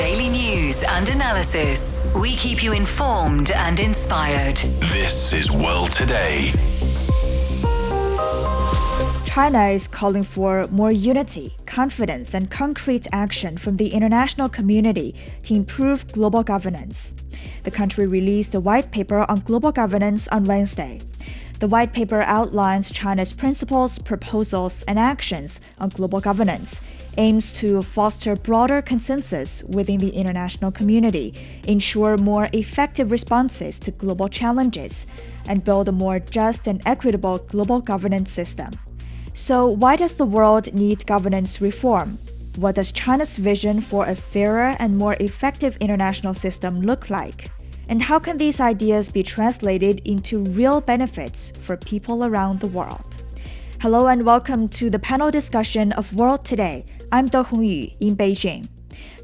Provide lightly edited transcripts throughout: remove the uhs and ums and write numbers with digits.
Daily news and analysis. We keep you informed and inspired. This is World Today. China is calling for more unity, confidence, and concrete action from the international community to improve global governance. The country released a white paper on global governance on Wednesday. The white paper outlines China's principles, proposals, and actions on global governance, aims to foster broader consensus within the international community, ensure more effective responses to global challenges, and build a more just and equitable global governance system. So why does the world need governance reform? What does China's vision for a fairer and more effective international system look like? And how can these ideas be translated into real benefits for people around the world? Hello and welcome to the panel discussion of World Today. I'm Hongyu in Beijing.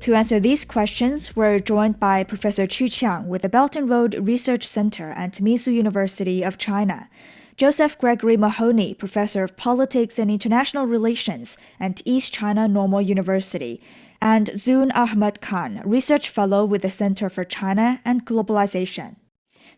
To answer these questions, we're joined by Professor Qiang with the Belt and Road Research Center at Minzu University of China, Josef Gregory Mahoney, Professor of Politics and International Relations at East China Normal University, and Zoon Ahmed, Research Fellow with the Center for China and Globalization.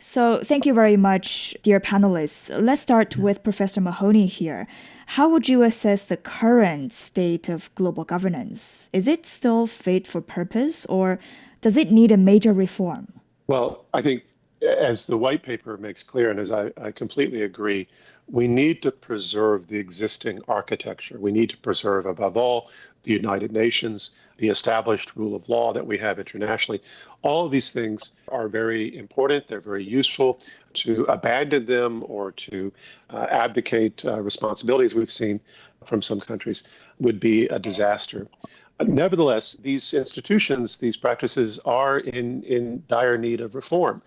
So thank you very much, dear panelists. Let's start with Professor Mahoney here. How would you assess the current state of global governance? Is it still fit for purpose, or does it need a major reform? Well, I think as the white paper makes clear, and as I completely agree, we need to preserve the existing architecture. We need to preserve, above all, the United Nations, the established rule of law that we have internationally. All of these things are very important. They're very useful. To abandon them or to abdicate responsibilities we've seen from some countries would be a disaster. Nevertheless, these institutions, these practices are in dire need of reform.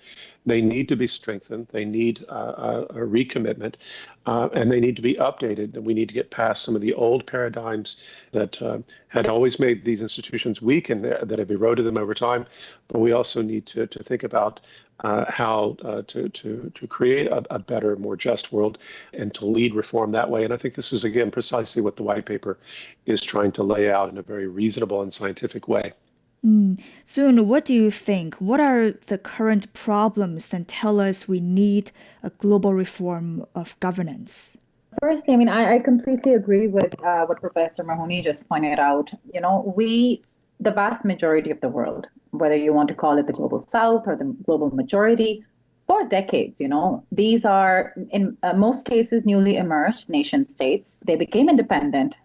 They need to be strengthened. They need a recommitment, and they need to be updated. And we need to get past some of the old paradigms that had always made these institutions weak and that have eroded them over time. But we also need to think about how to create a better, more just world and to lead reform that way. And I think this is, again, precisely what the white paper is trying to lay out in a very reasonable and scientific way. Zoon, what do you think? What are the current problems that tell us we need a global reform of governance? Firstly, I completely agree with what Professor Mahoney just pointed out. The vast majority of the world, whether you want to call it the global south or the global majority, for decades, these are, in most cases, newly emerged nation states. They became independent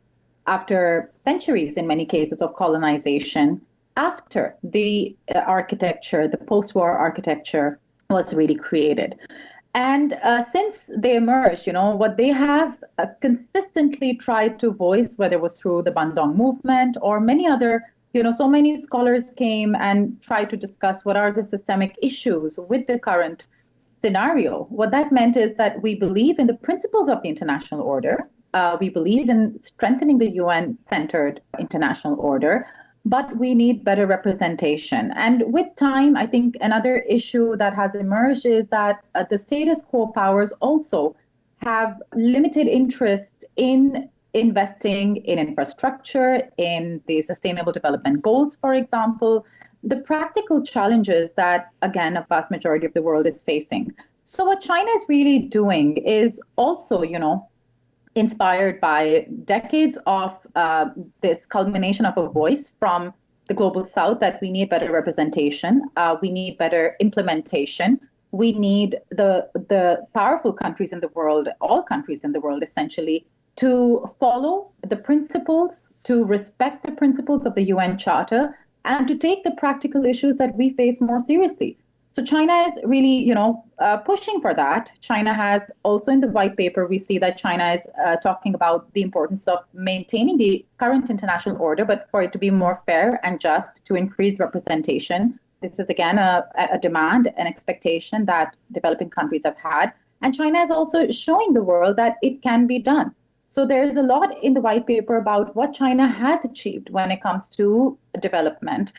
after centuries, in many cases, of colonization, after the architecture, the post-war architecture was really created. And since they emerged, what they have consistently tried to voice, whether it was through the Bandung movement or many other, so many scholars came and tried to discuss what are the systemic issues with the current scenario. What that meant is that we believe in the principles of the international order. We believe in strengthening the UN-centered international order, but we need better representation. And with time, I think another issue that has emerged is that the status quo powers also have limited interest in investing in infrastructure, in the Sustainable Development Goals, for example, the practical challenges that, again, a vast majority of the world is facing. So what China is really doing is also, inspired by decades of this culmination of a voice from the global south that we need better representation, we need better implementation, we need the powerful countries in the world, all countries in the world essentially, to follow the principles, to respect the principles of the UN Charter, and to take the practical issues that we face more seriously. So China is really, pushing for that. China has also in the white paper, we see that China is talking about the importance of maintaining the current international order, but for it to be more fair and just, to increase representation. This is, again, a demand, an expectation that developing countries have had. And China is also showing the world that it can be done. So there's a lot in the white paper about what China has achieved when it comes to development,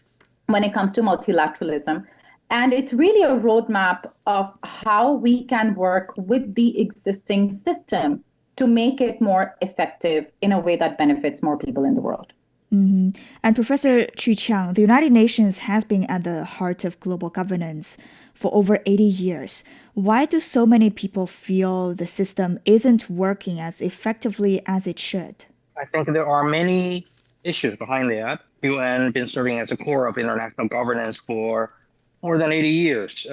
when it comes to multilateralism. And it's really a roadmap of how we can work with the existing system to make it more effective in a way that benefits more people in the world. And Professor Qiang, the United Nations has been at the heart of global governance for over 80 years. Why do so many people feel the system isn't working as effectively as it should? I think there are many issues behind that. UN been serving as a core of international governance for more than 80 years.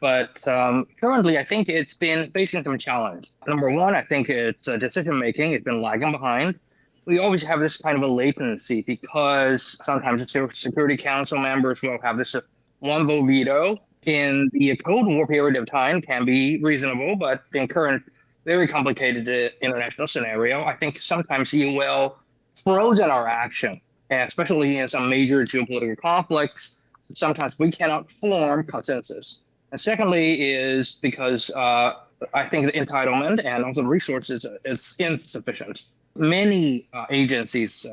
But currently, I think it's been facing some challenge. Number one, I think it's decision making. It's been lagging behind. We always have this kind of a latency because sometimes the Security Council members will have this one vote veto. In the Cold War period of time can be reasonable, but in current very complicated international scenario, I think sometimes you will frozen our action, especially in some major geopolitical conflicts. Sometimes we cannot form consensus. And secondly is because I think the entitlement and also resources is insufficient. Many agencies,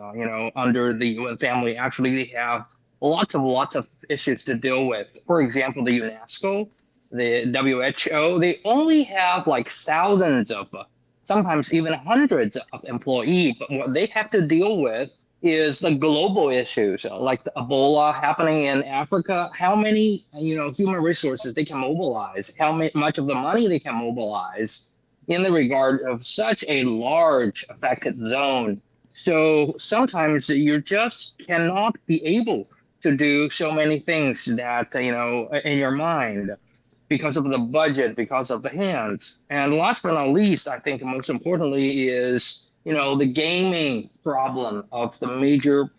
under the UN family, actually they have lots of issues to deal with. For example, the UNESCO, the WHO, they only have like thousands of, sometimes even hundreds of employees. But what they have to deal with is the global issues, like the Ebola happening in Africa. How many, human resources they can mobilize? How much of the money they can mobilize in the regard of such a large affected zone? So sometimes you just cannot be able to do so many things that, in your mind because of the budget, because of the hands. And last but not least, I think most importantly is, the gaming problem of the major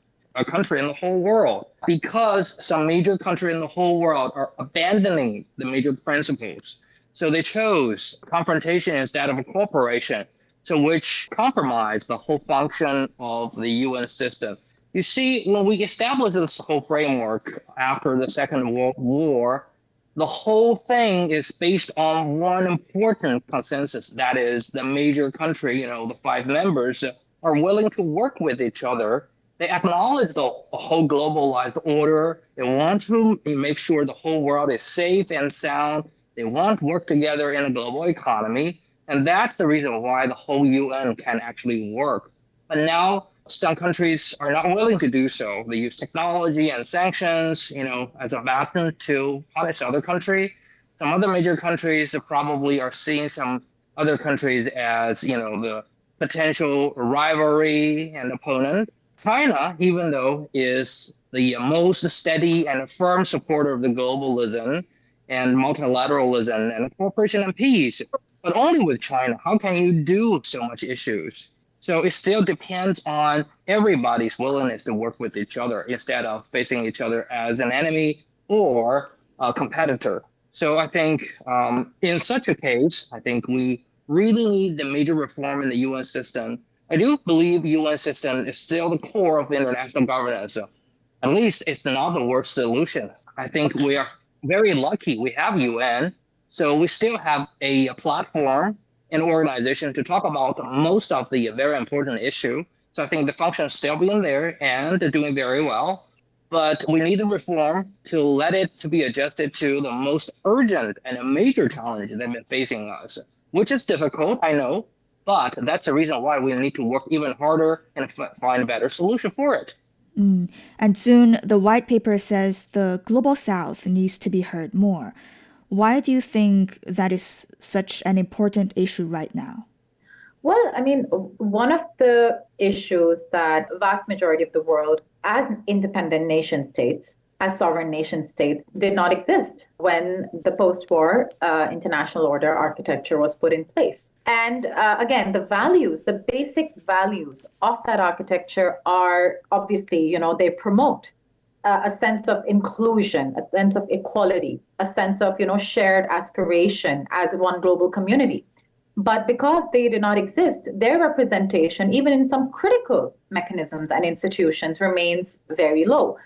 country in the whole world. Because some major country in the whole world are abandoning the major principles. So they chose confrontation instead of a cooperation, so which compromised the whole function of the UN system. You see, when we established this whole framework after the Second World War, the whole thing is based on one important consensus. That is, the major country, the 5 members are willing to work with each other. They acknowledge the whole globalized order. They want to make sure the whole world is safe and sound. They want to work together in a global economy. And that's the reason why the whole UN can actually work. But now, some countries are not willing to do so. They use technology and sanctions, as a weapon to punish other countries. Some other major countries probably are seeing some other countries as, the potential rivalry and opponent. China, even though is the most steady and firm supporter of the globalism and multilateralism and cooperation and peace, but only with China, how can you do so much issues? So it still depends on everybody's willingness to work with each other instead of facing each other as an enemy or a competitor. So I think in such a case, I think we really need the major reform in the UN system. I do believe the UN system is still the core of international governance. So at least it's not the worst solution. I think we are very lucky we have UN. So we still have a platform, an organization to talk about most of the very important issue. So I think the function is still being there and doing very well. But we need a reform to let it to be adjusted to the most urgent and a major challenge that have been facing us, which is difficult, I know. But that's the reason why we need to work even harder and find a better solution for it. And soon, the white paper says the Global South needs to be heard more. Why do you think that is such an important issue right now? Well, one of the issues that vast majority of the world as independent nation states, as sovereign nation states, did not exist when the post-war international order architecture was put in place. And again, the values, the basic values of that architecture are obviously, they promote a sense of inclusion, a sense of equality, a sense of, shared aspiration as one global community. But because they did not exist, their representation, even in some critical mechanisms and institutions, remains very low.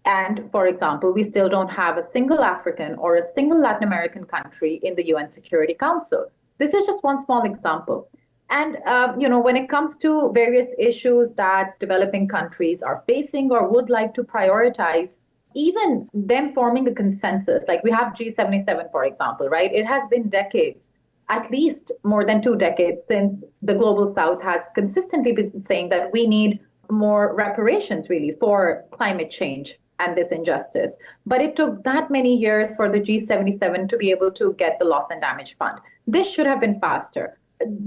And for example, we still don't have a single African or a single Latin American country in the UN Security Council. This is just one small example. And, when it comes to various issues that developing countries are facing or would like to prioritize, even them forming a consensus, like we have G77, for example, right? It has been decades, at least more than 2 decades, since the Global South has consistently been saying that we need more reparations really for climate change and this injustice. But it took that many years for the G77 to be able to get the loss and damage fund. This should have been faster.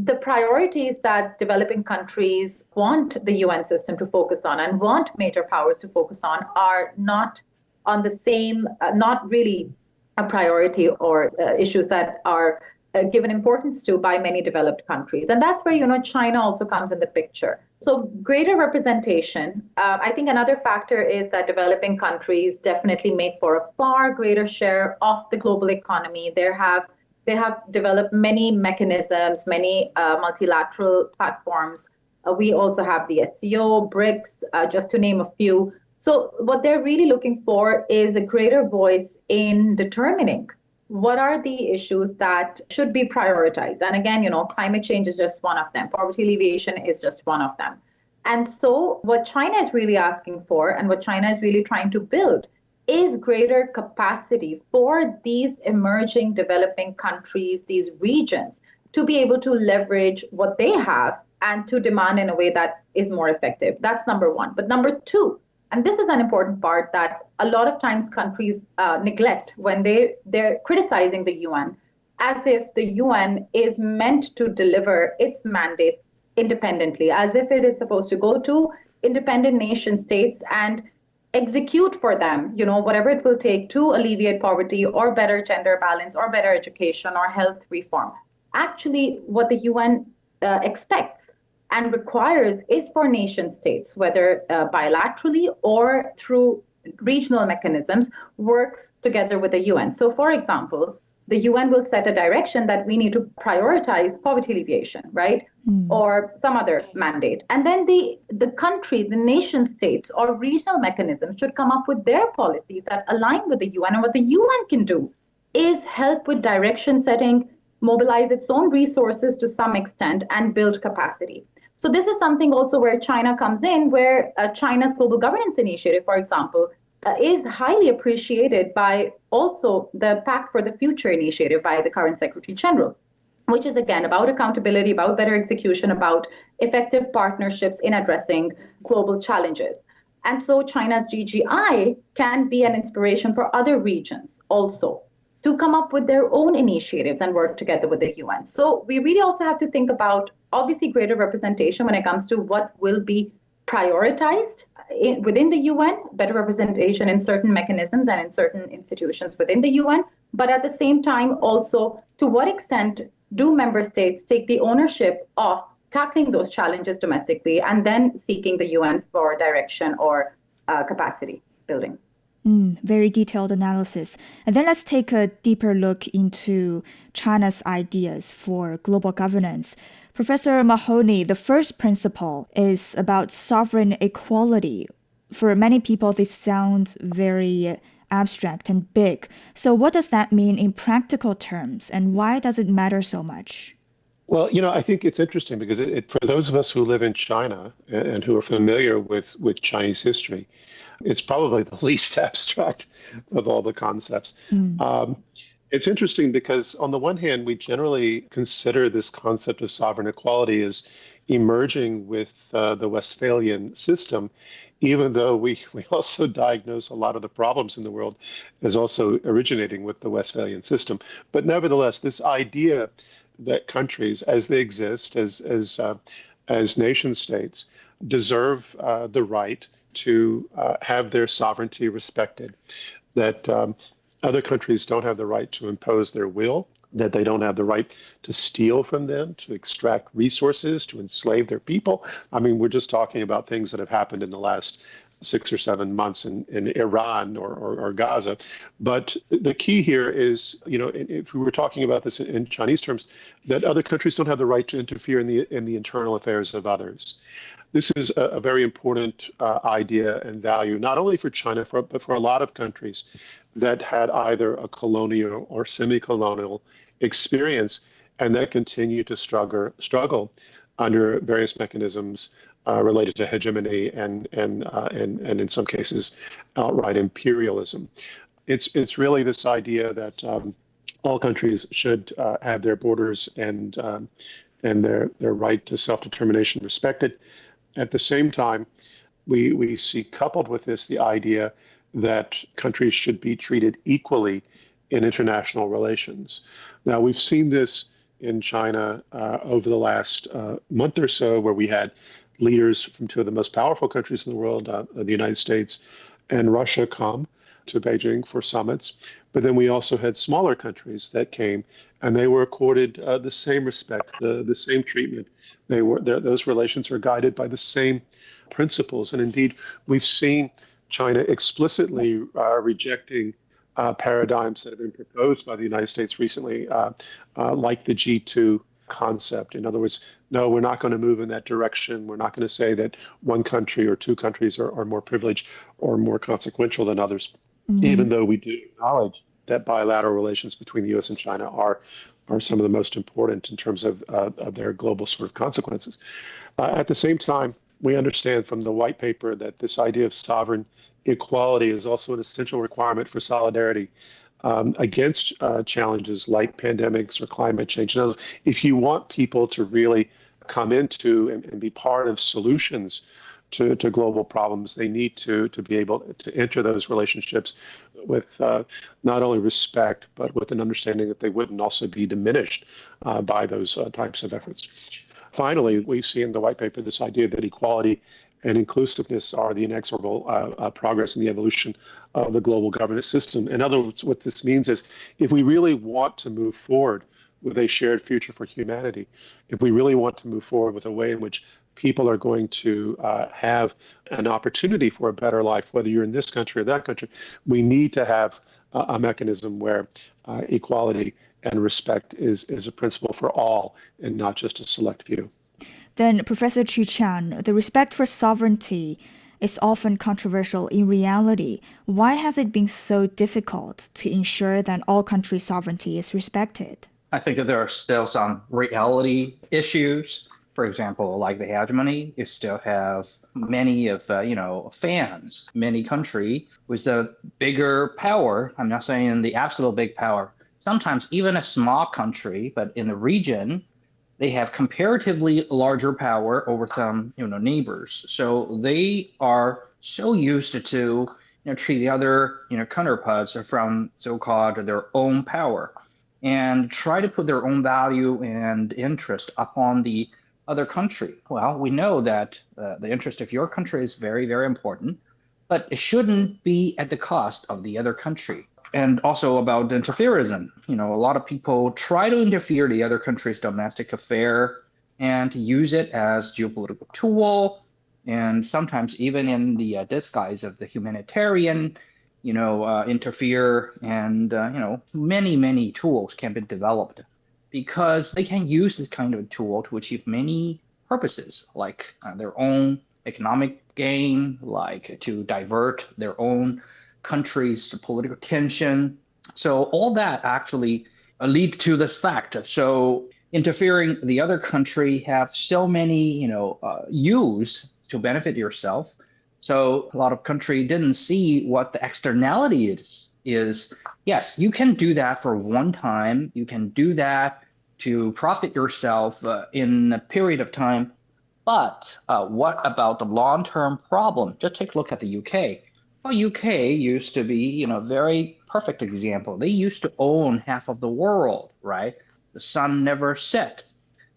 The priorities that developing countries want the UN system to focus on and want major powers to focus on are not on the same, not really a priority or issues that are given importance to by many developed countries. And that's where, China also comes in the picture. So greater representation, I think another factor is that developing countries definitely make for a far greater share of the global economy. They have developed many mechanisms, many multilateral platforms. We also have the SCO, BRICS, just to name a few. So what they're really looking for is a greater voice in determining what are the issues that should be prioritized. And again, climate change is just one of them. Poverty alleviation is just one of them. And so what China is really asking for and what China is really trying to build is greater capacity for these emerging developing countries, these regions, to be able to leverage what they have and to demand in a way that is more effective. That's number one. But number two, and this is an important part that a lot of times countries neglect when they're criticizing the UN, as if the UN is meant to deliver its mandate independently, as if it is supposed to go to independent nation states and execute for them, whatever it will take to alleviate poverty or better gender balance or better education or health reform. Actually, what the UN expects and requires is for nation states, whether bilaterally or through regional mechanisms, works together with the UN. So, for example, the UN will set a direction that we need to prioritize poverty alleviation, right? Or some other mandate. And then the country, the nation states or regional mechanisms should come up with their policies that align with the UN. And what the UN can do is help with direction setting, mobilize its own resources to some extent, and build capacity. So this is something also where China comes in, where China's Global Governance Initiative, for example, is highly appreciated by also the Pact for the Future initiative by the current Secretary General, which is again about accountability, about better execution, about effective partnerships in addressing global challenges. And so China's GGI can be an inspiration for other regions also to come up with their own initiatives and work together with the UN. So we really also have to think about obviously greater representation when it comes to what will be prioritized within the UN, better representation in certain mechanisms and in certain institutions within the UN, but at the same time also to what extent do member states take the ownership of tackling those challenges domestically and then seeking the UN for direction or capacity building. Very detailed analysis. And then let's take a deeper look into China's ideas for global governance. Professor Mahoney, the first principle is about sovereign equality. For many people, this sounds very abstract and big. So what does that mean in practical terms, and why does it matter so much? Well, I think it's interesting because for those of us who live in China and who are familiar with Chinese history, it's probably the least abstract of all the concepts. It's interesting because on the one hand, we generally consider this concept of sovereign equality as emerging with the Westphalian system, even though we also diagnose a lot of the problems in the world as also originating with the Westphalian system. But nevertheless, this idea that countries, as they exist, as nation states, deserve the right to have their sovereignty respected, that other countries don't have the right to impose their will, that they don't have the right to steal from them, to extract resources, to enslave their people. I mean, we're just talking about things that have happened in the last 6 or 7 months in Iran or Gaza. But the key here is, if we were talking about this in Chinese terms, that other countries don't have the right to interfere in the internal affairs of others. This is a very important idea and value, not only for China, but for a lot of countries that had either a colonial or semi-colonial experience and that continue to struggle under various mechanisms related to hegemony and in some cases outright imperialism. It's really this idea that all countries should have their borders and their right to self-determination respected. At the same time, we see coupled with this the idea that countries should be treated equally in international relations. Now, we've seen this in China over the last month or so, where we had leaders from two of the most powerful countries in the world, the United States and Russia, come to Beijing for summits. But then we also had smaller countries that came, and they were accorded the same respect, the same treatment. Those relations are guided by the same principles. And indeed, we've seen China explicitly rejecting paradigms that have been proposed by the United States recently, like the G2 concept. In other words, no, we're not going to move in that direction. We're not going to say that one country or two countries are more privileged or more consequential than others, even though we do acknowledge that bilateral relations between the U.S. and China are some of the most important in terms of their global sort of consequences. At the same time, we understand from the white paper that this idea of sovereign equality is also an essential requirement for solidarity against challenges like pandemics or climate change. In other words, if you want people to really come into and be part of solutions to global problems, they need to be able to enter those relationships with not only respect, but with an understanding that they wouldn't also be diminished by those types of efforts. Finally, we see in the white paper this idea that equality and inclusiveness are the inexorable progress in the evolution of the global governance system. In other words, what this means is if we really want to move forward with a shared future for humanity, if we really want to move forward with a way in which people are going to have an opportunity for a better life, whether you're in this country or that country, we need to have a mechanism where equality and respect is a principle for all and not just a select few. Then, Professor Qiang, the respect for sovereignty is often controversial in reality. Why has it been so difficult to ensure that all countries' sovereignty is respected? I think that there are still some reality issues. For example, like the hegemony, you still have many of fans, many countries with a bigger power. I'm not saying the absolute big power. Sometimes even a small country, but in the region, they have comparatively larger power over some neighbors. So they are so used to treat the other counterparts from so-called their own power and try to put their own value and interest upon the other country. Well, we know that the interest of your country is very, very important, but it shouldn't be at the cost of the other country. And also about interferism. A lot of people try to interfere the other country's domestic affair and use it as geopolitical tool, and sometimes even in the disguise of the humanitarian, interfere, and many, many tools can be developed because they can use this kind of tool to achieve many purposes, like their own economic gain, like to divert their own country's political tension. So all that actually lead to this fact. So interfering the other country have so many, use to benefit yourself. So a lot of country didn't see what the externality is. Yes, you can do that for one time. You can do that to profit yourself in a period of time. But what about the long-term problem? Just take a look at the UK. Well, UK used to be, very perfect example. They used to own half of the world, right? The sun never set,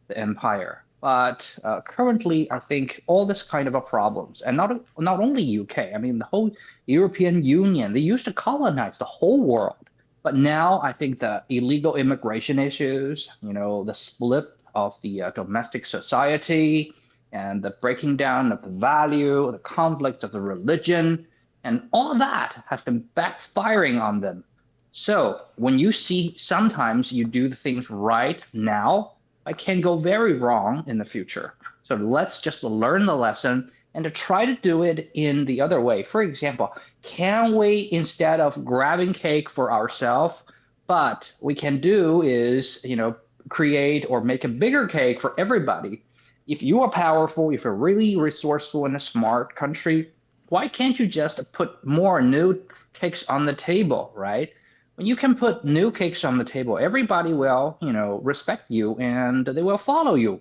the empire. But currently, I think all this kind of problems, and not only UK, I mean, the whole European Union, they used to colonize the whole world. But now I think the illegal immigration issues, the split of the domestic society, and the breaking down of the value, the conflict of the religion, and all that has been backfiring on them. So when you see sometimes you do the things right now, it can go very wrong in the future. So let's just learn the lesson and to try to do it in the other way. For example, can we, instead of grabbing cake for ourselves, but we can do is, create or make a bigger cake for everybody. If you are powerful, if you're really resourceful and a smart country, why can't you just put more new cakes on the table, right? When you can put new cakes on the table, everybody will, respect you and they will follow you.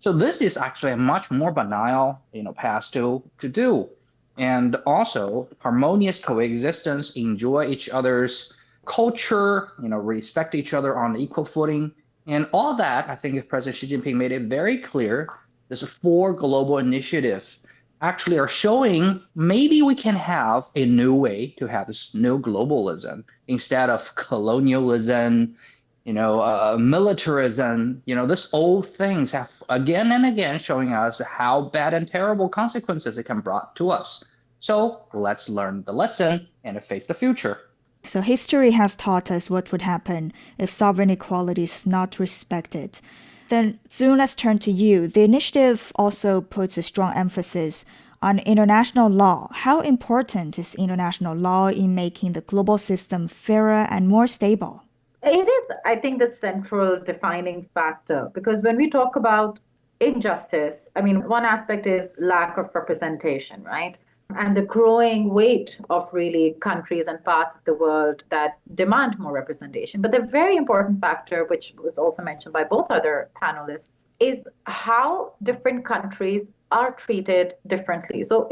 So this is actually a much more banal, path to do. And also harmonious coexistence, enjoy each other's culture, respect each other on equal footing. And all that, I think President Xi Jinping made it very clear, this 4 global initiatives actually are showing maybe we can have a new way to have this new globalism instead of colonialism, militarism. This old things have again and again showing us how bad and terrible consequences it can brought to us. So let's learn the lesson and face the future. So history has taught us what would happen if sovereign equality is not respected. Then, Zoon, let's turn to you. The initiative also puts a strong emphasis on international law. How important is international law in making the global system fairer and more stable? It is, I think, the central defining factor, because when we talk about injustice, one aspect is lack of representation, right? And the growing weight of really countries and parts of the world that demand more representation. But the very important factor, which was also mentioned by both other panelists, is how different countries are treated differently. So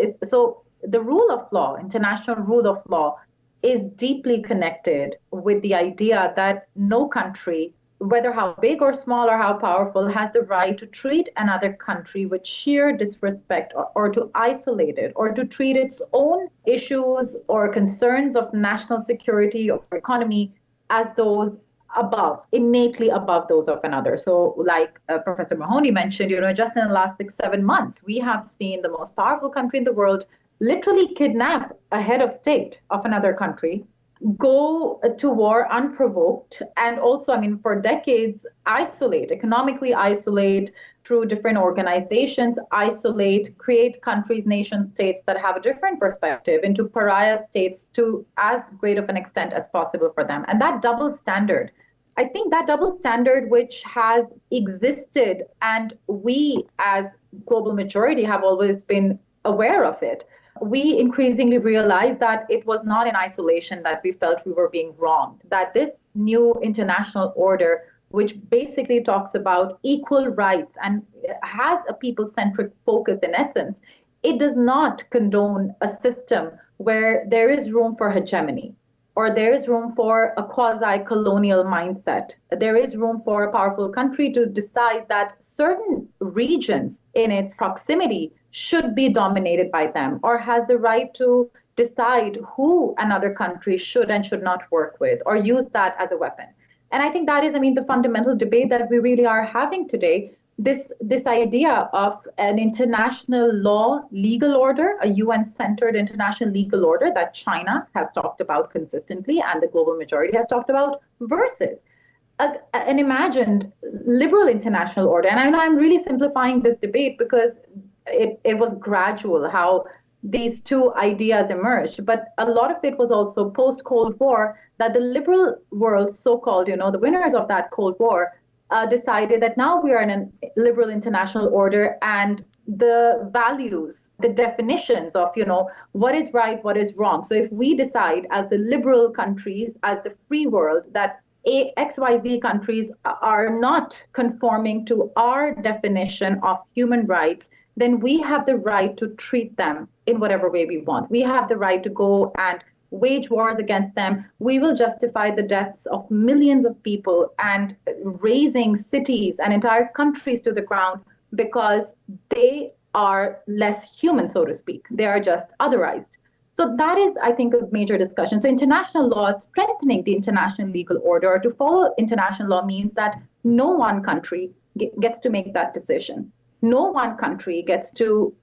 the rule of law, international rule of law, is deeply connected with the idea that no country, whether how big or small or how powerful, has the right to treat another country with sheer disrespect or to isolate it or to treat its own issues or concerns of national security or economy as those innately above those of another. So like Professor Mahoney mentioned, just in the last 6-7 months, we have seen the most powerful country in the world literally kidnap a head of state of another country, go to war unprovoked, and also, for decades, economically isolate through different organizations, create countries, nation states that have a different perspective into pariah states to as great of an extent as possible for them. And that double standard, I think that double standard which has existed, and we as global majority have always been aware of it, we increasingly realized that it was not in isolation that we felt we were being wronged, that this new international order, which basically talks about equal rights and has a people-centric focus in essence, it does not condone a system where there is room for hegemony, or there is room for a quasi-colonial mindset. There is room for a powerful country to decide that certain regions in its proximity should be dominated by them, or has the right to decide who another country should and should not work with, or use that as a weapon. And I think that is, the fundamental debate that we really are having today. This idea of an international law legal order, a UN-centered international legal order that China has talked about consistently and the global majority has talked about, versus an imagined liberal international order. And I know I'm really simplifying this debate because it was gradual how these two ideas emerged, but a lot of it was also post-Cold War, that the liberal world, so-called, the winners of that Cold War, decided that now we are in a liberal international order, and the values, the definitions of, what is right, what is wrong. So if we decide as the liberal countries, as the free world, that XYZ countries are not conforming to our definition of human rights, then we have the right to treat them in whatever way we want. We have the right to go and wage wars against them. We will justify the deaths of millions of people and razing cities and entire countries to the ground because they are less human, so to speak. They are just otherized. So that is, I think, a major discussion. So international law, strengthening the international legal order, to follow international law means that no one country gets to make that decision. No one country gets to,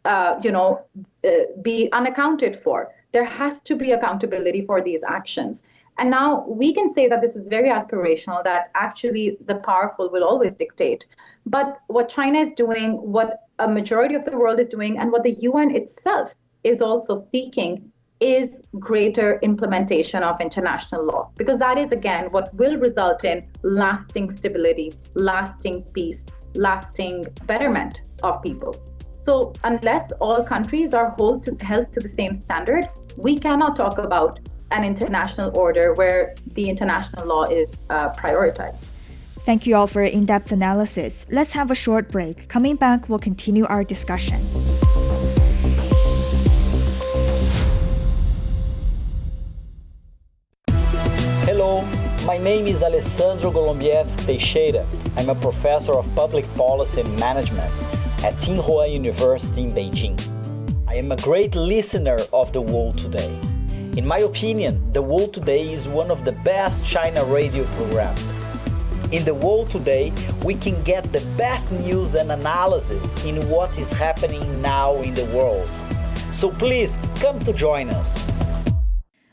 be unaccounted for. There has to be accountability for these actions. And now we can say that this is very aspirational, that actually the powerful will always dictate. But what China is doing, what a majority of the world is doing, and what the UN itself is also seeking is greater implementation of international law. Because that is, again, what will result in lasting stability, lasting peace, lasting betterment of people. So unless all countries are held to the same standard, we cannot talk about an international order where the international law is prioritized. Thank you all for your in-depth analysis. Let's have a short break. Coming back, we'll continue our discussion. Hello, my name is Alessandro Golombiewski Teixeira. I'm a professor of public policy and management at Tsinghua University in Beijing. I am a great listener of The World Today. In my opinion, The World Today is one of the best China radio programs. In The World Today, we can get the best news and analysis in what is happening now in the world. So please come to join us.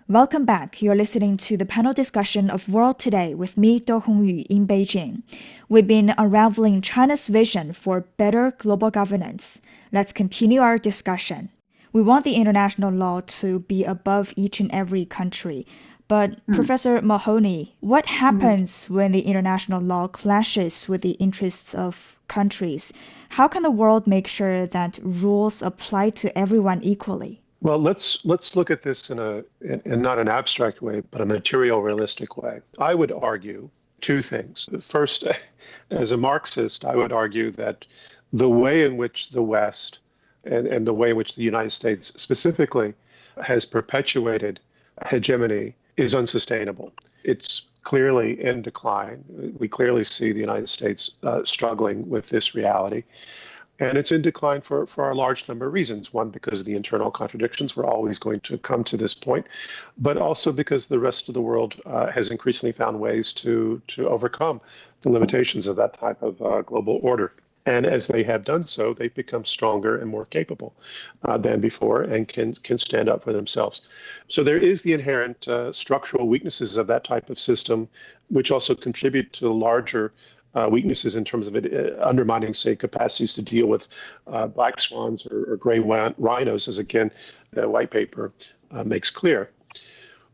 Welcome back. You're listening to the panel discussion of World Today with me, Hongyu, in Beijing. We've been unraveling China's vision for better global governance. Let's continue our discussion. We want the international law to be above each and every country. But Professor Mahoney, what happens when the international law clashes with the interests of countries? How can the world make sure that rules apply to everyone equally? Well, let's look at this in not an abstract way, but a material, realistic way. I would argue two things. First, as a Marxist, I would argue that the way in which the West and the way in which the United States specifically has perpetuated hegemony is unsustainable. It's clearly in decline. We clearly see the United States struggling with this reality. And it's in decline for a large number of reasons. One, because of the internal contradictions. We're always going to come to this point. But also because the rest of the world has increasingly found ways to overcome the limitations of that type of global order. And as they have done so, they've become stronger and more capable than before and can stand up for themselves. So there is the inherent structural weaknesses of that type of system, which also contribute to the larger weaknesses in terms of it undermining, say, capacities to deal with black swans or gray rhinos, as again, the white paper makes clear.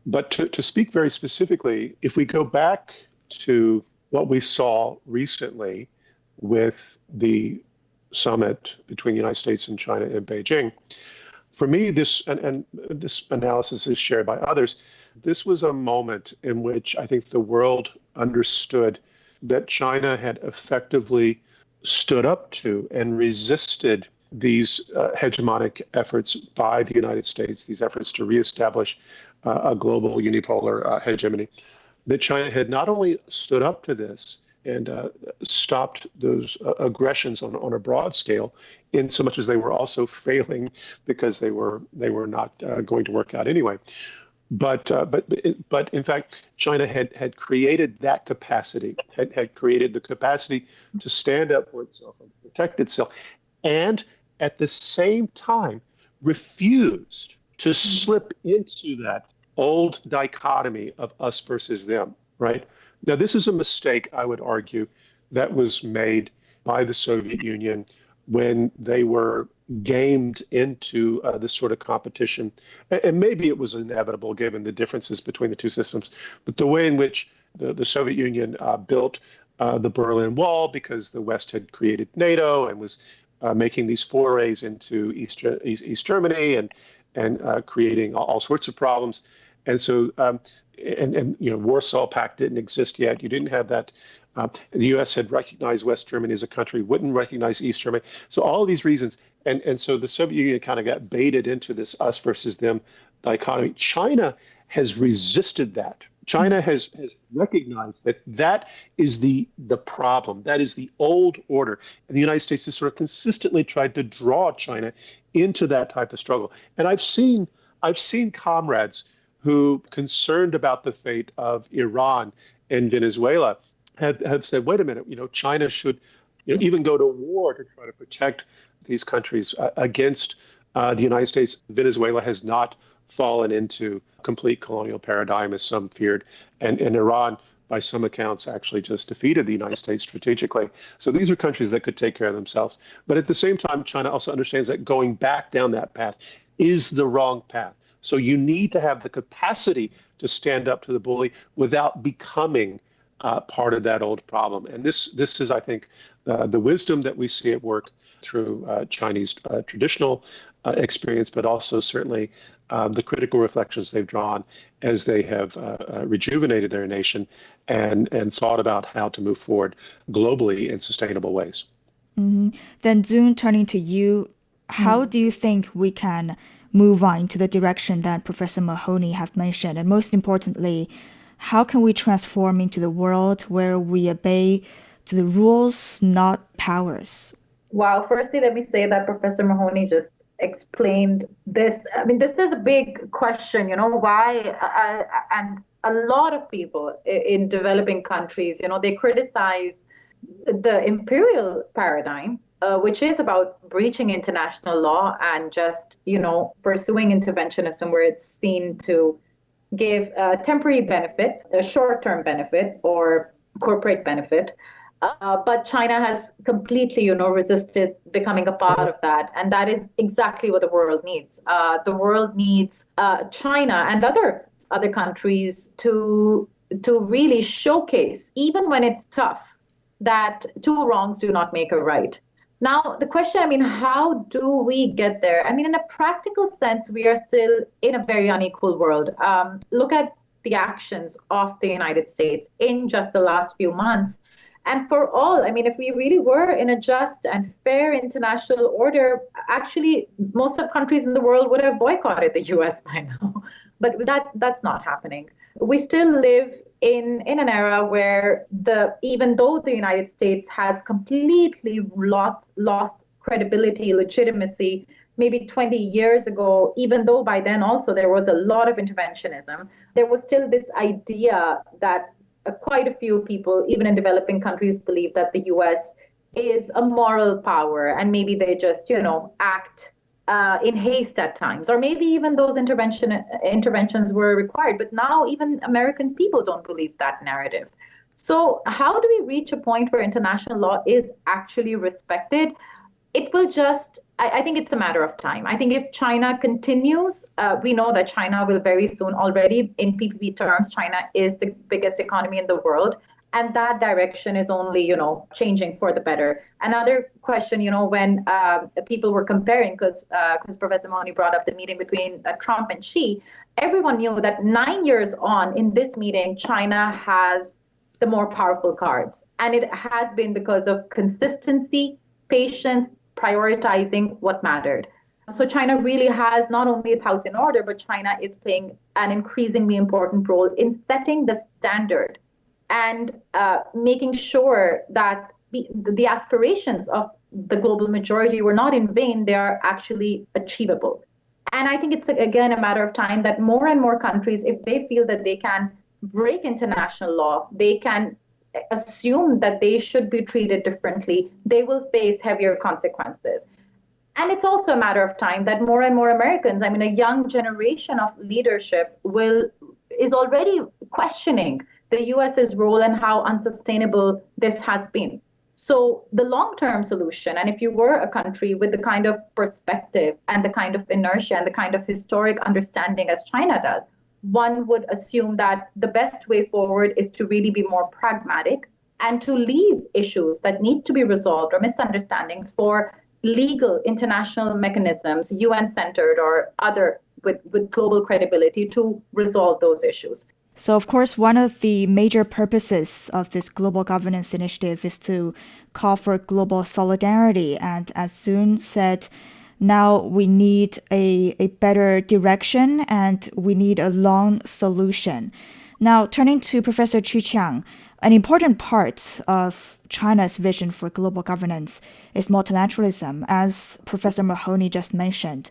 But to speak very specifically, if we go back to what we saw recently with the summit between the United States and China in Beijing, for me, this analysis is shared by others. This was a moment in which I think the world understood that China had effectively stood up to and resisted these hegemonic efforts by the United States, these efforts to reestablish a global unipolar hegemony, that China had not only stood up to this and stopped those aggressions on a broad scale, in so much as they were also failing because they were not going to work out anyway. But in fact, China had created that capacity, had created the capacity to stand up for itself and protect itself, and at the same time refused to slip into that old dichotomy of us versus them, right? Now, this is a mistake, I would argue, that was made by the Soviet Union when they were gamed into this sort of competition. And maybe it was inevitable given the differences between the two systems, but the way in which the Soviet Union built the Berlin Wall, because the West had created NATO and was making these forays into East Germany and creating all sorts of problems. And so, and Warsaw Pact didn't exist yet. You didn't have that. The U.S. had recognized West Germany as a country, wouldn't recognize East Germany. So all of these reasons, and so the Soviet Union kind of got baited into this us versus them dichotomy. China has resisted that. China has recognized that is the problem. That is the old order. And the United States has sort of consistently tried to draw China into that type of struggle. And I've seen comrades who, concerned about the fate of Iran and Venezuela, have said, wait a minute, China should even go to war to try to protect these countries against the United States. Venezuela has not fallen into complete colonial paradigm, as some feared, and Iran, by some accounts, actually just defeated the United States strategically. So these are countries that could take care of themselves. But at the same time, China also understands that going back down that path is the wrong path. So you need to have the capacity to stand up to the bully without becoming part of that old problem. And this is, I think, the wisdom that we see at work through Chinese traditional experience, but also certainly the critical reflections they've drawn as they have rejuvenated their nation and thought about how to move forward globally in sustainable ways. Then, Zoon, turning to you, how do you think we can move on into the direction that Professor Mahoney have mentioned? And most importantly, how can we transform into the world where we obey to the rules, not powers? Wow. Firstly, let me say that Professor Mahoney just explained this. I mean, this is a big question, why, and a lot of people in developing countries, they criticize the imperial paradigm, which is about breaching international law and just, pursuing interventionism where it's seen to give a temporary benefit, a short-term benefit or corporate benefit. But China has completely, resisted becoming a part of that. And that is exactly what the world needs. The world needs China and other countries to really showcase, even when it's tough, that two wrongs do not make a right. Now, the question, how do we get there? In a practical sense, we are still in a very unequal world. Look at the actions of the United States in just the last few months. And for all, if we really were in a just and fair international order, actually, most of countries in the world would have boycotted the US by now. But that's not happening. We still live in an era where even though the United States has completely lost credibility, legitimacy, maybe 20 years ago, even though by then also there was a lot of interventionism, there was still this idea that quite a few people, even in developing countries, believe that the US is a moral power and maybe they just, act in haste at times, or maybe even those interventions were required. But now even American people don't believe that narrative. So how do we reach a point where international law is actually respected? It will just, I think it's a matter of time. I think if China continues, we know that China will very soon, already in PPP terms, China is the biggest economy in the world. And that direction is only, changing for the better. Another question, when people were comparing, because Professor Mahoney brought up the meeting between Trump and Xi, everyone knew that 9 years on in this meeting, China has the more powerful cards. And it has been because of consistency, patience, prioritizing what mattered. So China really has not only its house in order, but China is playing an increasingly important role in setting the standard and making sure that the aspirations of the global majority were not in vain, they are actually achievable. And I think it's, again, a matter of time that more and more countries, if they feel that they can break international law, they can assume that they should be treated differently, they will face heavier consequences. And it's also a matter of time that more and more Americans, a young generation of leadership is already questioning the US's role and how unsustainable this has been. So the long-term solution, and if you were a country with the kind of perspective and the kind of inertia and the kind of historic understanding as China does, one would assume that the best way forward is to really be more pragmatic and to leave issues that need to be resolved or misunderstandings for legal international mechanisms, UN-centered or other with global credibility to resolve those issues. So, of course, one of the major purposes of this global governance initiative is to call for global solidarity. And as Zoon said, now we need a better direction and we need a long solution. Now, turning to Professor Qiang, an important part of China's vision for global governance is multilateralism, as Professor Mahoney just mentioned.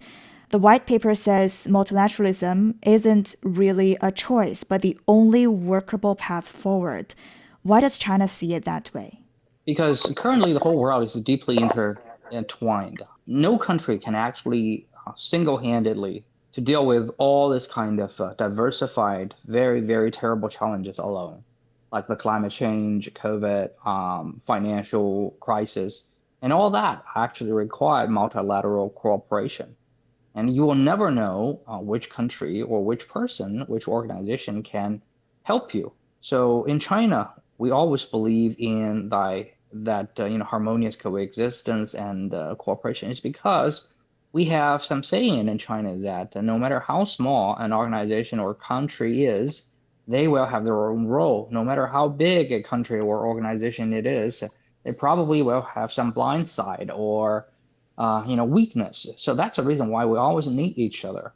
The white paper says multilateralism isn't really a choice, but the only workable path forward. Why does China see it that way? Because currently the whole world is deeply intertwined. No country can actually single-handedly to deal with all this kind of diversified, very, very terrible challenges alone, like the climate change, COVID, financial crisis, and all that actually require multilateral cooperation. And you will never know which country or which person, which organization can help you. So in China, we always believe in that harmonious coexistence and cooperation is because we have some saying in China that no matter how small an organization or country is, they will have their own role. No matter how big a country or organization it is, they probably will have some blind side or weakness. So that's the reason why we always need each other.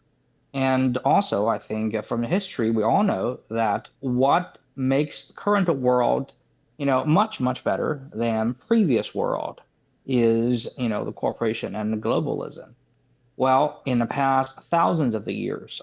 And also, I think from the history, we all know that what makes the current world, much, much better than previous world is, the corporation and the globalism. Well, in the past thousands of the years,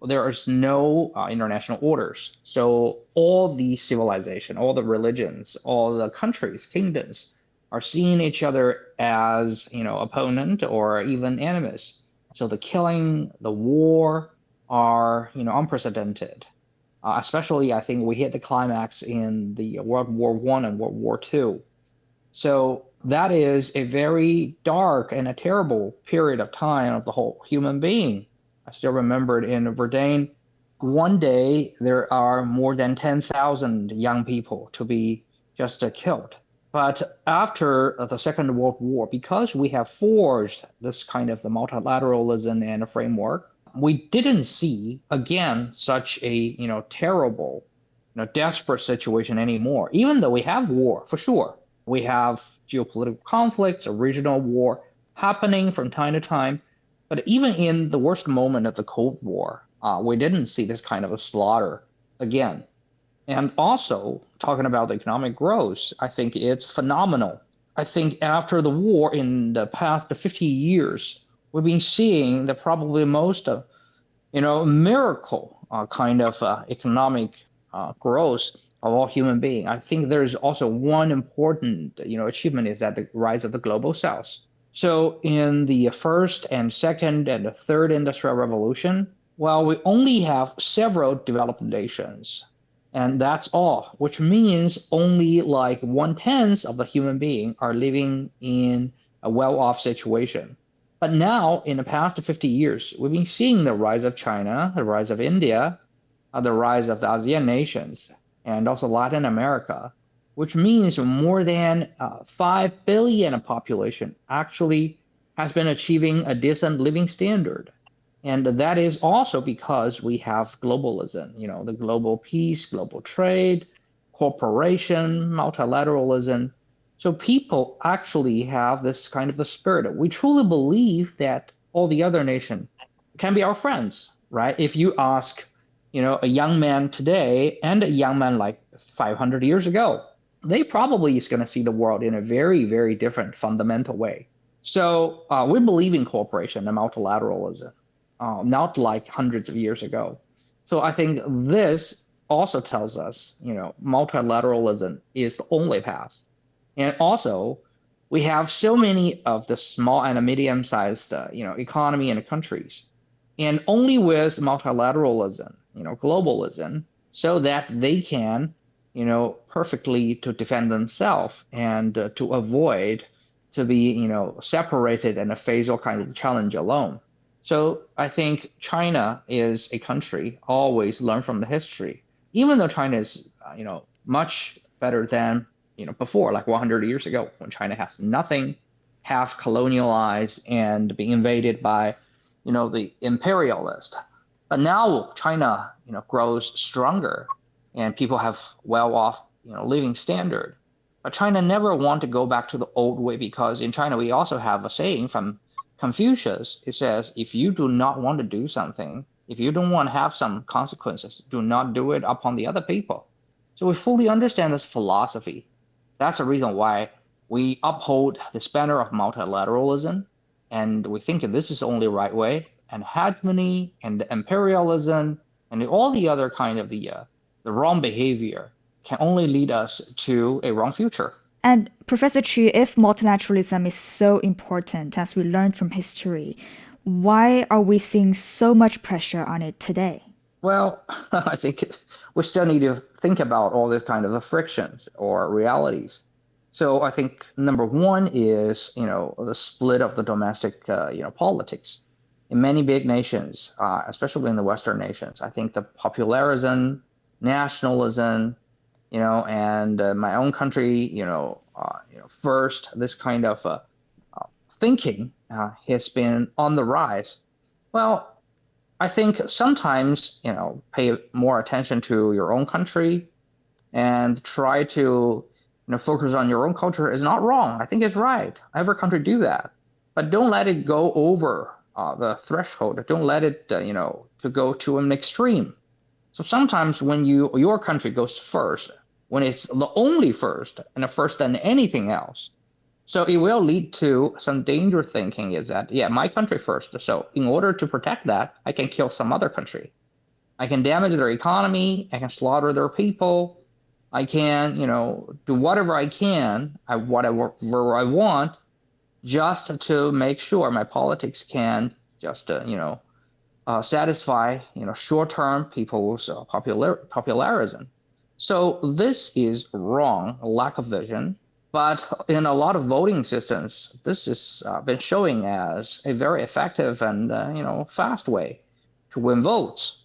there is no international orders. So all the civilization, all the religions, all the countries, kingdoms are seeing each other as, opponent or even enemies. So the killing, the war are, unprecedented. Especially, I think we hit the climax in the World War I and World War II. So that is a very dark and a terrible period of time of the whole human being. I still remembered in Verdun, one day there are more than 10,000 young people to be just killed. But after the Second World War, because we have forged this kind of the multilateralism and a framework, we didn't see again such a terrible, desperate situation anymore. Even though we have war for sure, we have geopolitical conflicts, a regional war happening from time to time. But even in the worst moment of the Cold War, we didn't see this kind of a slaughter again. And also, talking about the economic growth, I think it's phenomenal. I think after the war in the past 50 years, we've been seeing the probably most, miracle kind of economic growth of all human beings. I think there's also one important, achievement is that the rise of the global south. So in the first and second and the third industrial revolution, well, we only have several developed nations. And that's all, which means only like 1/10 of the human being are living in a well-off situation. But now, in the past 50 years, we've been seeing the rise of China, the rise of India, the rise of the ASEAN nations, and also Latin America, which means more than 5 billion population actually has been achieving a decent living standard. And that is also because we have globalism, the global peace, global trade, cooperation, multilateralism. So people actually have this kind of the spirit. We truly believe that all the other nations can be our friends, right? If you ask, a young man today and a young man like 500 years ago, they probably is going to see the world in a very, very different fundamental way. So we believe in cooperation and multilateralism. Not like hundreds of years ago. So I think this also tells us, multilateralism is the only path. And also, we have so many of the small and medium-sized, economy and countries. And only with multilateralism, globalism, so that they can, perfectly to defend themselves and to avoid to be, separated and face all kinds of challenge alone. So I think China is a country always learn from the history, even though China is, much better than, before, like 100 years ago, when China has nothing, half colonialized and being invaded by, the imperialist. But now China, grows stronger and people have well-off, living standard. But China never want to go back to the old way because in China, we also have a saying from Confucius. It says, if you do not want to do something, if you don't want to have some consequences, do not do it upon the other people. So we fully understand this philosophy. That's the reason why we uphold this banner of multilateralism, and we think that this is the only right way. And hegemony and imperialism and all the other kind of the wrong behavior can only lead us to a wrong future. And Professor Chu, if multilateralism is so important as we learned from history, why are we seeing so much pressure on it today? Well, I think we still need to think about all this kind of frictions or realities. So I think number one is, the split of the domestic, politics. In many big nations, especially in the Western nations, I think the popularism, nationalism, and my own country, first, this kind of thinking has been on the rise. Well, I think sometimes, pay more attention to your own country and try to, focus on your own culture is not wrong. I think it's right. Every country do that, but don't let it go over the threshold. Don't let it, to go to an extreme. So sometimes when your country goes first, when it's the only first and the first than anything else, so it will lead to some danger thinking is that, my country first. So in order to protect that, I can kill some other country. I can damage their economy. I can slaughter their people. I can, do whatever I can, whatever I want, just to make sure my politics can just, satisfy, short-term people's popularism. So this is wrong, a lack of vision. But in a lot of voting systems, this has been showing as a very effective and, fast way to win votes.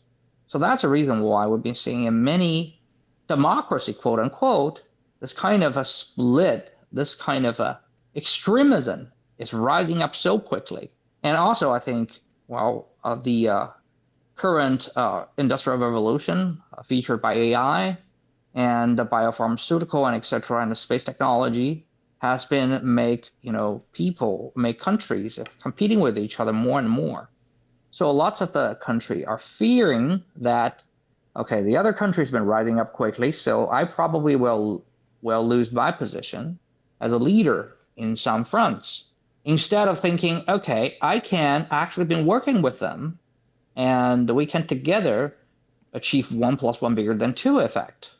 So that's a reason why we've been seeing in many democracy, quote unquote, this kind of a split, this kind of a extremism is rising up so quickly. And also, I think, the current industrial revolution featured by AI and the biopharmaceutical and et cetera, and the space technology has been make countries competing with each other more and more. So lots of the country are fearing that, okay, the other country's been rising up quickly, so I probably will lose my position as a leader in some fronts. Instead of thinking, okay, I can actually been working with them, and we can together achieve 1 + 1 bigger than 2 effect.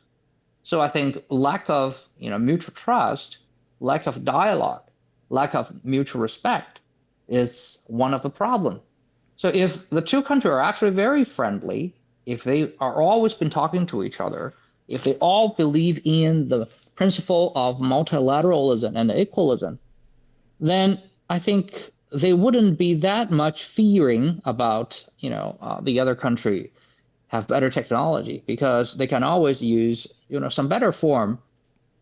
So I think lack of mutual trust, lack of dialogue, lack of mutual respect is one of the problems. So if the two countries are actually very friendly, if they are always been talking to each other, if they all believe in the principle of multilateralism and equalism, then I think they wouldn't be that much fearing about, the other country have better technology, because they can always use, some better form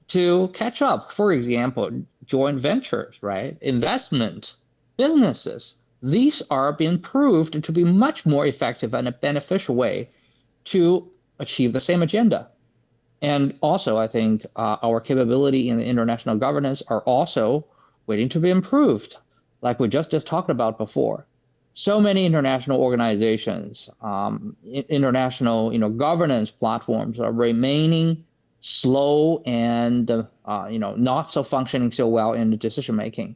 to catch up. For example, joint ventures, right? Investment, businesses. These are being proved to be much more effective and a beneficial way to achieve the same agenda. And also, I think our capability in the international governance are also waiting to be improved, like we just talked about before. So many international organizations, international governance platforms are remaining slow and not so functioning so well in the decision making.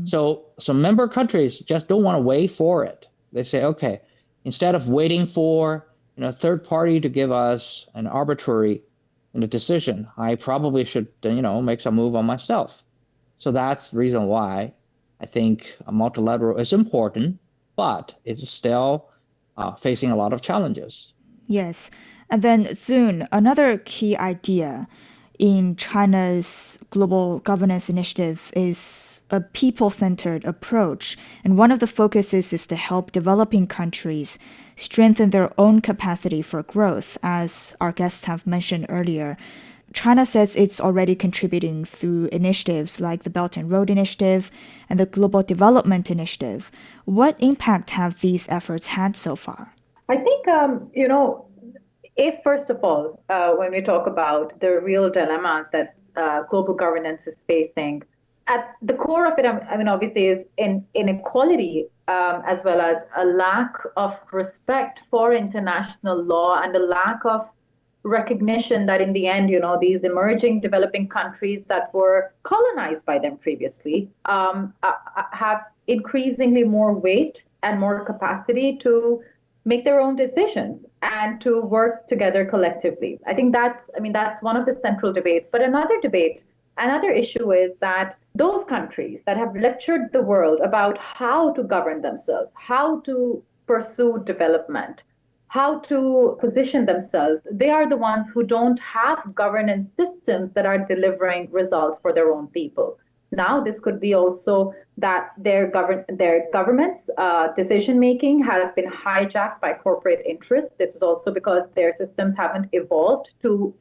So member countries just don't want to wait for it. They say, okay, instead of waiting for a third party to give us an arbitrary decision, I probably should make some move on myself. So that's the reason why I think a multilateral is important, but it's still facing a lot of challenges. Yes. And then Zoon, another key idea in China's global governance initiative is a people-centered approach. And one of the focuses is to help developing countries strengthen their own capacity for growth, as our guests have mentioned earlier. China says it's already contributing through initiatives like the Belt and Road Initiative and the Global Development Initiative. What impact have these efforts had so far? I think, if first of all, when we talk about the real dilemmas that global governance is facing, at the core of it, obviously, is inequality, as well as a lack of respect for international law and a lack of recognition that in the end, these emerging developing countries that were colonized by them previously have increasingly more weight and more capacity to make their own decisions and to work together collectively. I think that's one of the central debates. But another issue is that those countries that have lectured the world about how to govern themselves, how to pursue development, how to position themselves, they are the ones who don't have governance systems that are delivering results for their own people. Now, this could be also that their government's decision-making has been hijacked by corporate interests. This is also because their systems haven't evolved to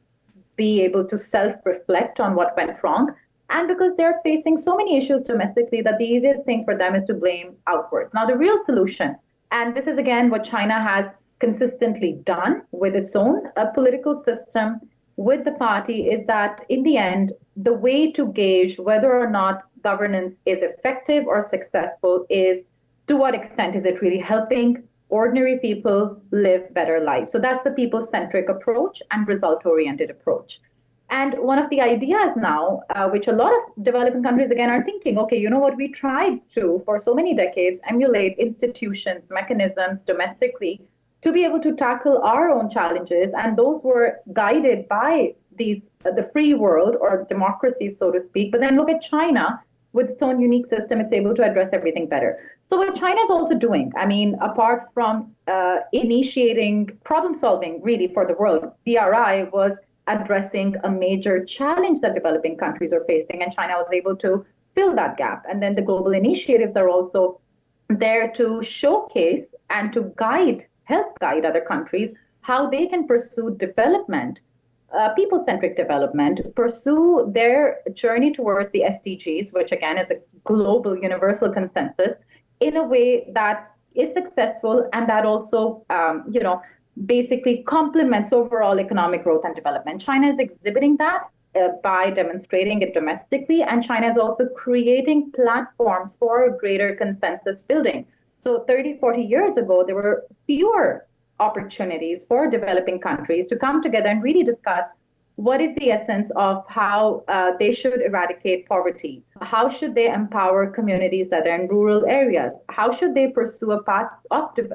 be able to self-reflect on what went wrong. and because they're facing so many issues domestically that the easiest thing for them is to blame outwards. Now, the real solution, and this is again what China has consistently done with its own political system, with the party, is that in the end, the way to gauge whether or not governance is effective or successful is to what extent is it really helping ordinary people live better lives. So that's the people-centric approach and result-oriented approach. And one of the ideas now, which a lot of developing countries again are thinking, okay, you know what, we tried to, for so many decades, emulate institutions, mechanisms domestically to be able to tackle our own challenges. And those were guided by the free world or democracy, so to speak. But then look at China with its own unique system, it's able to address everything better. So what China is also doing, I mean, apart from initiating problem solving really for the world, BRI was addressing a major challenge that developing countries are facing, and China was able to fill that gap. And then the global initiatives are also there to showcase and to help guide other countries how they can pursue development, people-centric development, pursue their journey towards the SDGs, which again is a global universal consensus, in a way that is successful and that also, basically complements overall economic growth and development. China is exhibiting that by demonstrating it domestically, and China is also creating platforms for greater consensus building. So 30, 40 years ago, there were fewer opportunities for developing countries to come together and really discuss what is the essence of how they should eradicate poverty? How should they empower communities that are in rural areas? How should they pursue a path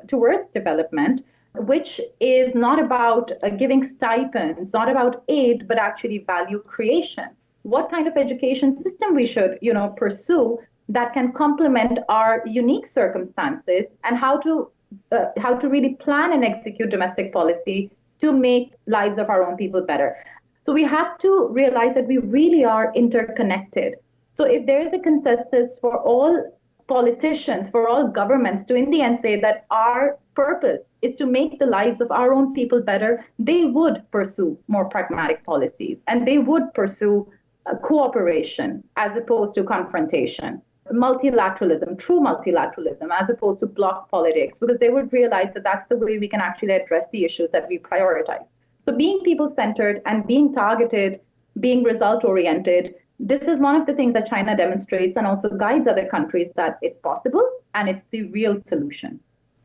towards development, which is not about giving stipends, not about aid, but actually value creation? What kind of education system we should, pursue that can complement our unique circumstances, and how to really plan and execute domestic policy to make lives of our own people better. So we have to realize that we really are interconnected. So if there is a consensus for all politicians, for all governments to in the end say that our purpose is to make the lives of our own people better, they would pursue more pragmatic policies, and they would pursue cooperation as opposed to confrontation, multilateralism, true multilateralism, as opposed to bloc politics, because they would realize that that's the way we can actually address the issues that we prioritize. So being people-centered and being targeted, being result-oriented, this is one of the things that China demonstrates and also guides other countries that it's possible and it's the real solution.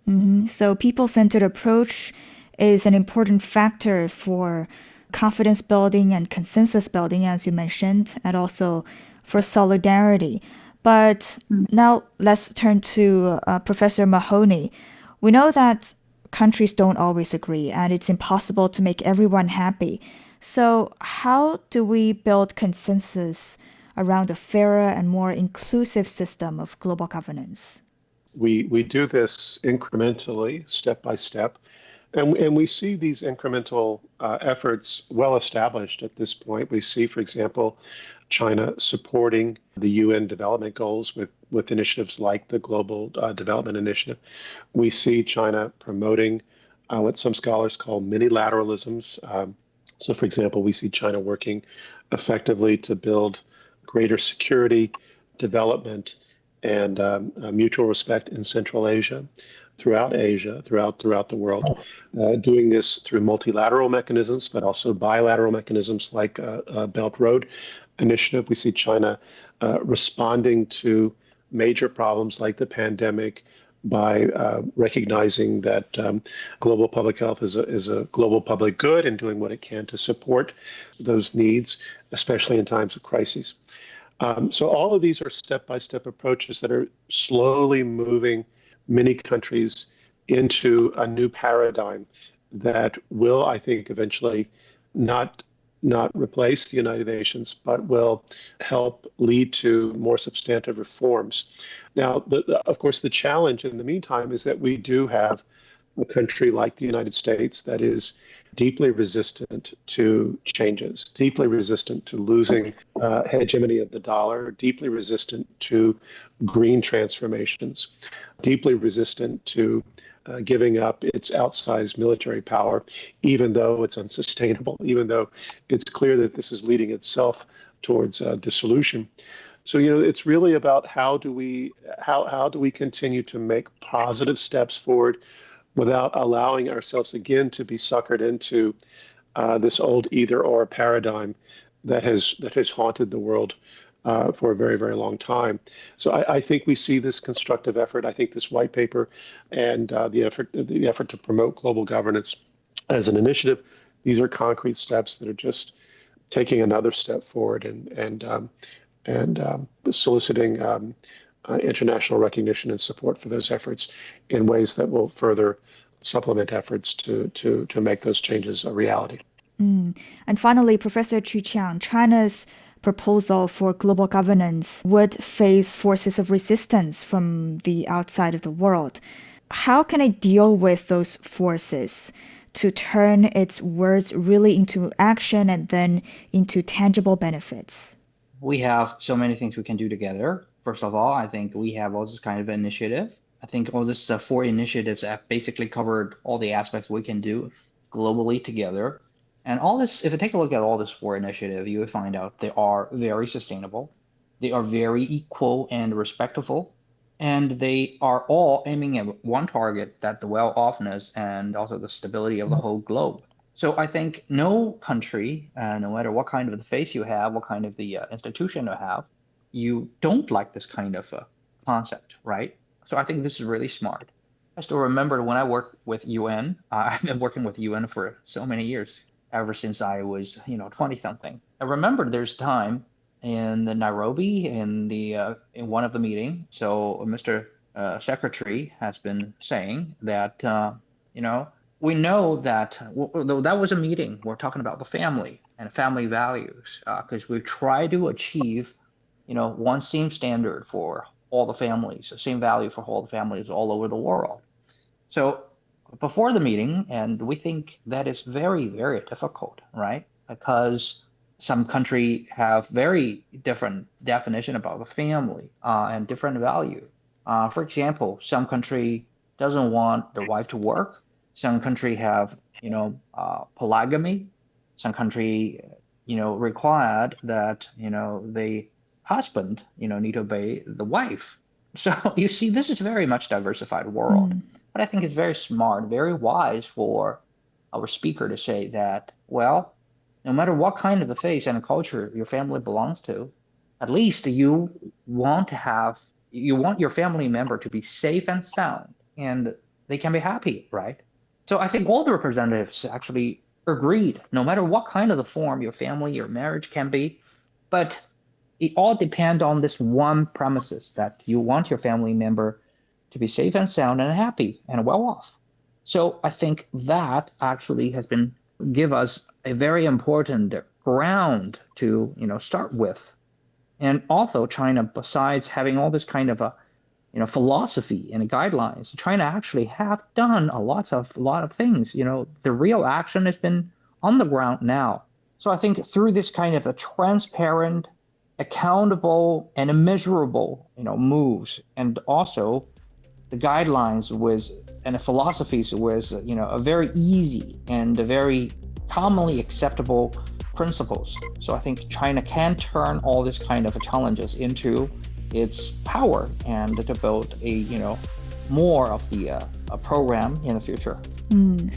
Mm-hmm. So people-centered approach is an important factor for confidence building and consensus building, as you mentioned, and also for solidarity. But now let's turn to Professor Mahoney. We know that countries don't always agree, and it's impossible to make everyone happy. So how do we build consensus around a fairer and more inclusive system of global governance? We do this incrementally, step by step, and we see these incremental efforts well established at this point. We see, for example, China supporting the UN development goals with initiatives like the Global Development Initiative. We see China promoting what some scholars call mini-lateralisms. So, for example, we see China working effectively to build greater security, development, and mutual respect in Central Asia, throughout the world, doing this through multilateral mechanisms, but also bilateral mechanisms like Belt Road Initiative. We see China responding to major problems like the pandemic by recognizing that global public health is a global public good and doing what it can to support those needs, especially in times of crises. So all of these are step-by-step approaches that are slowly moving many countries into a new paradigm that will, I think, eventually not replace the United Nations, but will help lead to more substantive reforms. Now, of course, the challenge in the meantime is that we do have a country like the United States that is deeply resistant to changes, deeply resistant to losing hegemony of the dollar, deeply resistant to green transformations, deeply resistant to giving up its outsized military power, even though it's unsustainable, even though it's clear that this is leading itself towards dissolution. So, it's really about how do we continue to make positive steps forward without allowing ourselves again to be suckered into this old either-or paradigm that has haunted the world for a very, very long time. So I think we see this constructive effort. I think this white paper and the effort to promote global governance as an initiative, these are concrete steps that are just taking another step forward and soliciting international recognition and support for those efforts in ways that will further supplement efforts to make those changes a reality. And finally, Professor Qiang, China's proposal for global governance would face forces of resistance from the outside of the world. How can it deal with those forces to turn its words really into action and then into tangible benefits? We have so many things we can do together. First of all, I think we have all this kind of initiative. I think all this 4 initiatives have basically covered all the aspects we can do globally together. And all this, if you take a look at all this 4 initiatives, you will find out they are very sustainable. They are very equal and respectful. And they are all aiming at one target, that the well-offness and also the stability of the whole globe. So I think no country, no matter what kind of the face you have, what kind of the institution you have, you don't like this kind of concept, right? So I think this is really smart. I still remember when I worked with UN, I've been working with UN for so many years, ever since I was, 20-something. I remember there's time in the Nairobi in one of the meetings. So Mr. Secretary has been saying that, we know that that was a meeting. We're talking about the family and family values because we try to achieve, one same standard for all the families, the same value for all the families all over the world. So before the meeting, and we think that is very, very difficult, right? Because some country have very different definition about the family and different value. For example, some country doesn't want the wife to work. Some country have, polygamy. Some country, required that, the husband, need to obey the wife. So you see, this is very much diversified world. But I think it's very smart, very wise for our speaker to say that, well, no matter what kind of the faith and culture your family belongs to, at least you want your family member to be safe and sound, and they can be happy, right? So I think all the representatives actually agreed, no matter what kind of the form your family, your marriage can be, but it all depends on this one premises that you want your family member to be safe and sound and happy and well off. So I think that actually has been give us a very important ground to start with. And also China, besides having all this kind of a philosophy and guidelines, China actually have done a lot of things. The real action has been on the ground now. So I think through this kind of a transparent, accountable, and immeasurable moves, and also the guidelines and the philosophies was a very easy and a very commonly acceptable principles. So I think China can turn all this kind of challenges into its power and to build a more of the program in the future.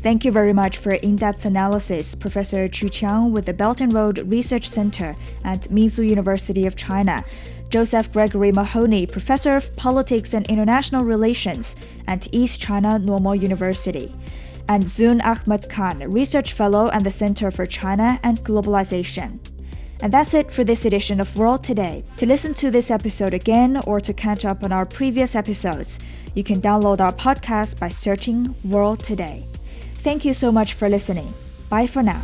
Thank you very much for in-depth analysis, Professor Qiang with the Belt and Road Research Center at Minzu University of China, Josef Gregory Mahoney, Professor of Politics and International Relations at East China Normal University, and Zoon Ahmed Khan, Research Fellow at the Center for China and Globalization. And that's it for this edition of World Today. To listen to this episode again or to catch up on our previous episodes, you can download our podcast by searching World Today. Thank you so much for listening. Bye for now.